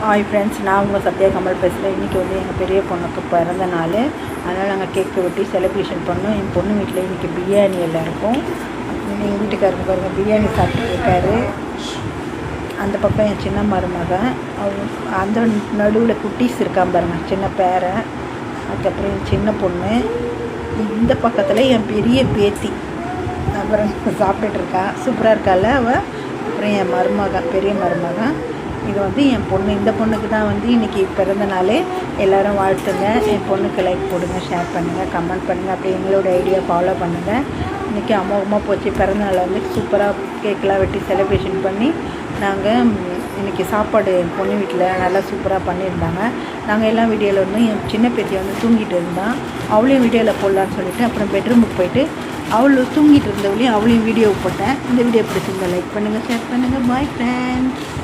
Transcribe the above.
Hi friends, நான் உங்கள் சத்யா கமல் பேசுகிறேன். இன்றைக்கி வந்து எங்கள் பெரிய பொண்ணுக்கு பிறந்த நாள். அதனால் நாங்கள் கேக்கு வெட்டி செலிப்ரேஷன் பண்ணோம். என் பொண்ணு வீட்டில் இன்றைக்கி பிரியாணி எல்லாம் இருக்கும். எங்கள் வீட்டுக்காரருக்கு பாருங்கள் பிரியாணி சாப்பிட்டு இருக்காரு. அந்த பக்கம் என் சின்ன மருமகன், அந்த நடுவில் குட்டீஸ் இருக்கான் பாருங்கள், சின்ன பேரன். அதுக்கப்புறம் என் சின்ன பொண்ணு. இந்த பக்கத்தில் என் பெரிய பேத்தி அப்புறம் சாப்பிட்டுட்ருக்கா. சூப்பராக இருக்காள் அவள். அப்புறம் என் மருமகன், பெரிய மருமகன். இது வந்து என் பொண்ணு. இந்த பொண்ணுக்கு தான் வந்து இன்றைக்கி பிறந்த நாள். எல்லோரும் வாழ்த்துங்க. என் பொண்ணுக்கு லைக் போடுங்க, ஷேர் பண்ணுங்கள், கமெண்ட் பண்ணுங்கள். அப்படி எங்களோட ஐடியா ஃபாலோ பண்ணுங்கள். இன்றைக்கி அமோகமாக போச்சு. பிறந்தநாள் வந்து சூப்பராக கேக்கெலாம் வெட்டி செலிப்ரேஷன் பண்ணி நாங்கள் இன்றைக்கி சாப்பாடு என் பொண்ணு வீட்டில் நல்லா சூப்பராக பண்ணியிருந்தாங்க. நாங்கள் எல்லாம் வீடியோவில் வந்து என் சின்ன பேத்தியை வந்து தூங்கிட்டு இருந்தான். அவளையும் வீடியோவில் போடலான்னு சொல்லிவிட்டு அப்புறம் பெட்ரூமுக்கு போயிட்டு அவளை தூங்கிட்டு இருந்தவளையும் அவளையும் வீடியோ போட்டேன். இந்த வீடியோ பிடிச்சிருந்தா லைக் பண்ணுங்கள், ஷேர் பண்ணுங்கள். Bye friends.